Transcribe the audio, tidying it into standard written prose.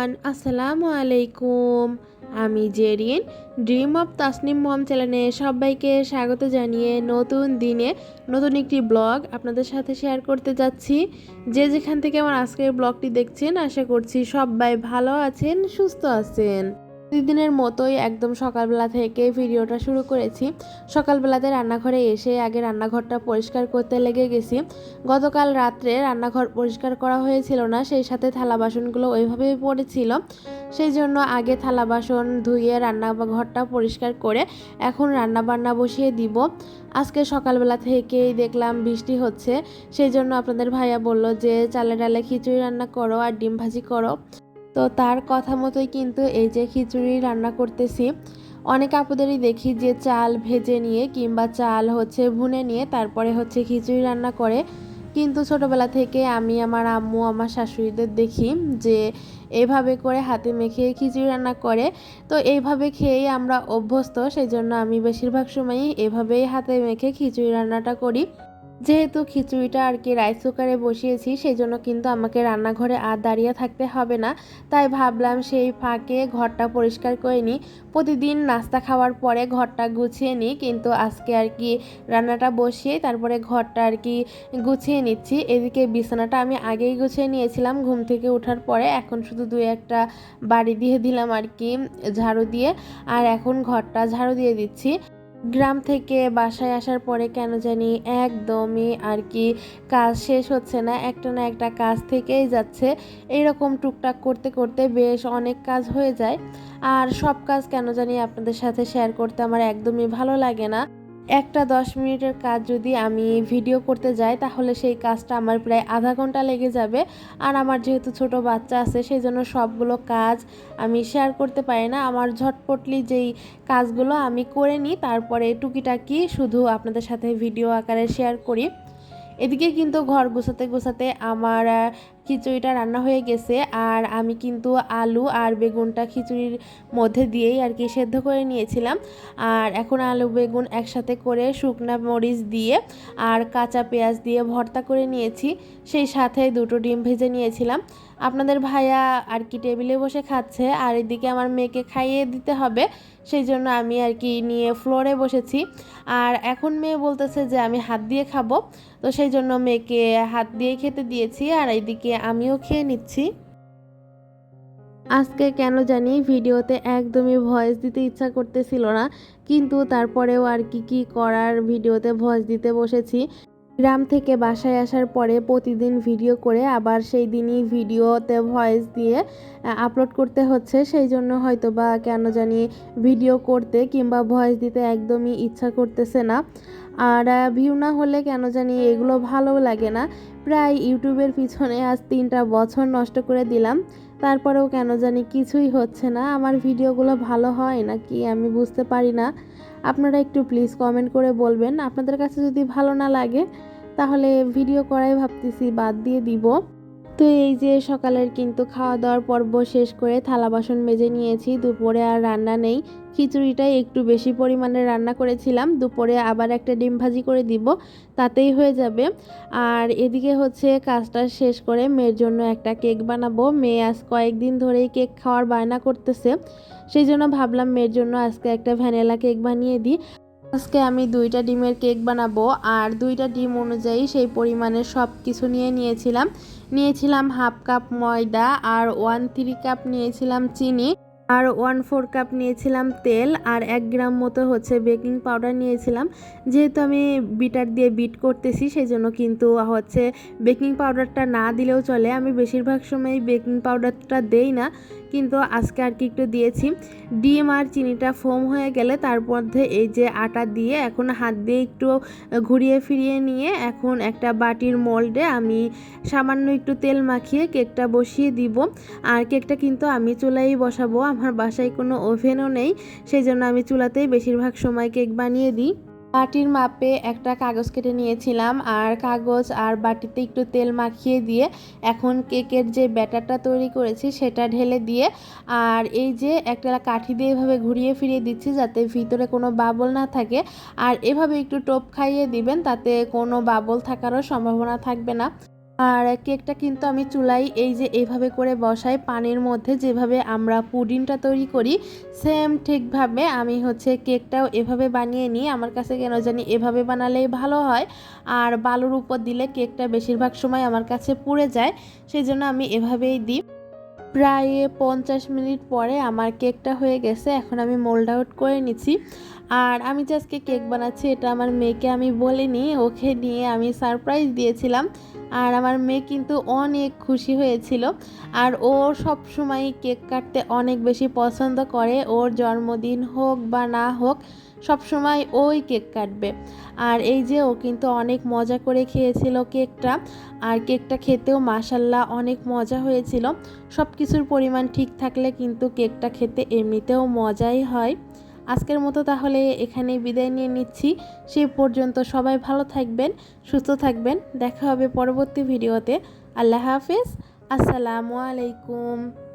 Everyone, আসসালামু আলাইকুম। আমি জেরিন, ড্রিম অফ তাসনিম মম চ্যানেলে সবাইকে স্বাগত জানিয়ে নতুন দিনে নতুন একটি ব্লগ আপনাদের সাথে শেয়ার করতে যাচ্ছি। যে যেখান থেকে আমার আজকের ব্লগটি দেখছেন, আশা করছি সবাই ভালো আছেন, সুস্থ আছেন। প্রতিদিনের মতোই একদম সকালবেলা থেকে ভিডিওটা শুরু করেছি। সকালবেলাতে রান্নাঘরে এসে আগে রান্নাঘরটা পরিষ্কার করতে লেগে গেছি। গতকাল রাত্রে রান্নাঘর পরিষ্কার করা হয়েছিল না, সেই সাথে থালা বাসনগুলো ওইভাবেই পড়েছিল। সেই জন্য আগে থালা বাসন ধুয়ে রান্নাঘরটা পরিষ্কার করে এখন রান্না বান্না বসিয়ে দিব। আজকে সকালবেলা থেকেই দেখলাম বৃষ্টি হচ্ছে, সেই জন্য আপনাদের ভাইয়া বলল যে চালে ডালে খিচুড়ি রান্না করো আর ডিম ভাজি করো। তো তার কথা মতোই কিন্তু এই যে খিচুড়ি রান্না করতেছি। অনেক আপুদেরই দেখি যে চাল ভেজে নিয়ে কিংবা চাল ভুনে নিয়ে তারপরে খিচুড়ি রান্না করে, কিন্তু ছোটোবেলা থেকে আমি আমার আম্মু আমার শাশুড়িদের দেখি যে এইভাবে করে হাতে মেখে খিচুড়ি রান্না করে। তো এইভাবে খেয়েই আমরা অভ্যস্ত, সেই জন্য আমি বেশিরভাগ সময়ই এভাবেই হাতে মেখে খিচুড়ি রান্নাটা করি। যেহেতু খিচুড়িটা আর কি রাইস কুকারে বসিয়েছি, সেই জন্য কিন্তু আমাকে রান্নাঘরে আর দাঁড়িয়ে থাকতে হবে না। তাই ভাবলাম সেই ফাঁকে ঘরটা পরিষ্কার করে নিই। প্রতিদিন নাস্তা খাওয়ার পরে ঘরটা গুছিয়ে নিই, কিন্তু আজকে আর কি রান্নাটা বসিয়ে তারপরে ঘরটা আর কি গুছিয়ে নিচ্ছি। এদিকে বিছানাটা আমি আগেই গুছিয়ে নিয়েছিলাম ঘুম থেকে ওঠার পরে, এখন শুধু দুই একটা বাড়ি দিয়ে দিলাম আর কি ঝাড়ু দিয়ে, আর এখন ঘরটা ঝাড়ু দিয়ে দিচ্ছি। গ্রাম থেকে বাসায় আসার পরে কেন জানি একদমই আর কি কাজ শেষ হচ্ছে না, একটা না একটা কাজ থেকেই যাচ্ছে। এইরকম টুকটাক করতে করতে বেশ অনেক কাজ হয়ে যায়, আর সব কাজ কেন জানি আপনাদের সাথে শেয়ার করতে আমার একদমই ভালো লাগে না। একটা 10 মিনিটের কাজ যদি আমি ভিডিও করতে যাই, তাহলে সেই কাজটা আমার প্রায় আধা ঘন্টা লেগে যাবে। আর আমার যেহেতু ছোট বাচ্চা আছে, সেই জন্য সবগুলো কাজ আমি শেয়ার করতে পারি না। আমার ঝটপটলি যেই কাজগুলো আমি করে নিই, তারপরে টুকিটাকি শুধু আপনাদের সাথে ভিডিও আকারে শেয়ার করি। এদিকে কিন্তু ঘর গোছাতে গোছাতে আমার খিচুড়িটা রান্না হয়ে গেছে, আর আমি কিন্তু আলু আর বেগুনটা খিচুড়ির মধ্যে দিয়েই আর কি সেদ্ধ করে নিয়েছিলাম। আর এখন আলু বেগুন একসাথে করে শুকনা মরিচ দিয়ে আর কাঁচা পেঁয়াজ দিয়ে ভর্তা করে নিয়েছি, সেই সাথে দুটো ডিম ভেজে নিয়েছিলাম। আপনাদের ভাইয়া আর কি টেবিলে বসে খাচ্ছে, আর এদিকে আমার মেয়েকে খাইয়ে দিতে হবে, সেই জন্য আমি আর কি নিয়ে ফ্লোরে বসেছি। আর এখন মেয়ে বলতেছে যে আমি হাত দিয়ে খাবো, তো সেই জন্য মেয়েকে হাত দিয়ে খেতে দিয়েছি, আর এইদিকে আমিও খেয়ে নিচ্ছি। আজকে কেন জানি ভিডিওতে একদমই ভয়েস দিতে ইচ্ছা করতেছিল না, কিন্তু তারপরেও আর কি করার, ভিডিওতে ভয়েস দিতে বসেছি। গ্রাম থেকে বাসায় আসার পরে প্রতিদিন ভিডিও করে আবার সেই দিনই ভিডিওতে ভয়েস দিয়ে আপলোড করতে হচ্ছে, সেই জন্য হয়তো বা কেন জানি ভিডিও করতে কিংবা ভয়েস দিতে একদমই ইচ্ছা করতেছে না। আর ভিউ না হলে কেন জানি এগুলো ভালো লাগে না। প্রায় ইউটিউবের পিছনে আজ 3টা বছর নষ্ট করে দিলাম, তারপরেও কেন জানি কিছুই হচ্ছে না। আমার ভিডিওগুলো ভালো হয় নাকি আমি বুঝতে পারি না। আপনারা একটু প্লিজ কমেন্ট করে বলবেন। আপনাদের কাছে যদি ভালো না লাগে, তাহলে ভিডিও করাই ভাবতেছি বাদ দিয়ে দিব। তো এই যে সকালের কিন্তু খাওয়া দাওয়ার পর্ব শেষ করে থালা বাসন মেজে নিয়েছি। দুপুরে আর রান্না নেই, খিচুড়িটাই একটু বেশি পরিমাণে রান্না করেছিলাম। দুপুরে আবার একটা ডিম ভাজি করে দিব, তাতেই হয়ে যাবে। আর এদিকে কাজটা শেষ করে মেয়ের জন্য একটা কেক বানাবো। মেয়ে আজ কয়েকদিন ধরেই কেক খাওয়ার বায়না করতেছে, সেই জন্য ভাবলাম মেয়ের জন্য আজকে একটা ভ্যানিলা কেক বানিয়ে দিই। আজকে আমি 2টা ডিমের কেক বানাবো, আর 2টা ডিম অনুযায়ী সেই পরিমাণের সব কিছু নিয়েছিলাম হাফ কাপ ময়দা, আর 1/3 কাপ নিয়েছিলাম চিনি, আর 1/4 কাপ নিয়েছিলাম তেল, আর 1 গ্রাম মতো বেকিং পাউডার নিয়েছিলাম। যেহেতু আমি বিটার দিয়ে বিট করতেছি, সেই জন্য কিন্তু বেকিং পাউডারটা না দিলেও চলে। আমি বেশিরভাগ সময় বেকিং পাউডারটা দেই না, কিন্তু আজকে আর কি একটু দিয়েছি। ডিম আর চিনিটা ফোম হয়ে গেলে তার মধ্যে এই যে আটা দিয়ে এখন হাত দিয়ে একটু ঘুরিয়ে ফিরিয়ে নিয়ে এখন একটা বাটির মোল্ডে আমি সামান্য একটু তেল মাখিয়ে কেকটা বসিয়ে দিব। আর কেকটা কিন্তু আমি চুলায় বসাবো, আমার বাসায় কোনো ওভেনও নেই, সেই জন্য আমি চুলাতেই বেশিরভাগ সময় কেক বানিয়ে দিই। বাটির মাপে একটা কাগজ কেটে নিয়েছিলাম, আর কাগজ আর বাটিতে একটু তেল মাখিয়ে দিয়ে এখন কেকের যে ব্যাটারটা তৈরি করেছি সেটা ঢেলে দিয়ে, আর এই যে একটা কাঠি দিয়ে এভাবে ঘুরিয়ে ফিরিয়ে দিচ্ছি যাতে ভিতরে কোনো বাবল না থাকে। আর এভাবে একটু টোপ খাইয়ে দিবেন, তাতে কোনো বাবল থাকারও সম্ভাবনা থাকবে না। আর কেকটা কিন্তু আমি চুলায় এই যে এইভাবে করে বসাই পানির মধ্যে, যেভাবে আমরা পুডিংটা তৈরি করি সেম ঠিকভাবে আমি কেকটাও এভাবে বানিয়ে নিই। আমার কাছে কেন জানি এভাবে বানালেই ভালো হয়, আর বালুর উপর দিলে কেকটা বেশিরভাগ সময় আমার কাছে পুড়ে যায়, সেই জন্য আমি এভাবেই দিই। প্রায় 50 মিনিট পরে আমার কেকটা হয়ে গেছে। এখন আমি মোল্ড আউট করে নিচ্ছি। আর আমি যে আজকে কেক বানাচ্ছি এটা আমার মেয়েকে আমি বলিনি, ওকে নিয়ে আমি সারপ্রাইজ দিয়েছিলাম। আর আমার মেয়ে কিন্তু অনেক খুশি হয়েছিল। আর ও সব সময় কেক কাটতে অনেক বেশি পছন্দ করে, ওর জন্মদিন হোক বা না হোক সব সময় ওই কেক কাটবে। আর এই যে ও কিন্তু অনেক মজা করে খেয়েছিল কেকটা, আর কেকটা খেতেও মাশাল্লাহ অনেক মজা হয়েছিল। সব কিছুর পরিমাণ ঠিক থাকলে কিন্তু কেকটা খেতে এমনিতেও মজাই হয়। আজকের মতো তাহলে এখানেই বিদায় নিয়ে নিচ্ছি। সেই পর্যন্ত সবাই ভালো থাকবেন, সুস্থ থাকবেন। দেখা হবে পরবর্তী ভিডিওতে। আল্লাহ হাফেজ। আসসালামু আলাইকুম।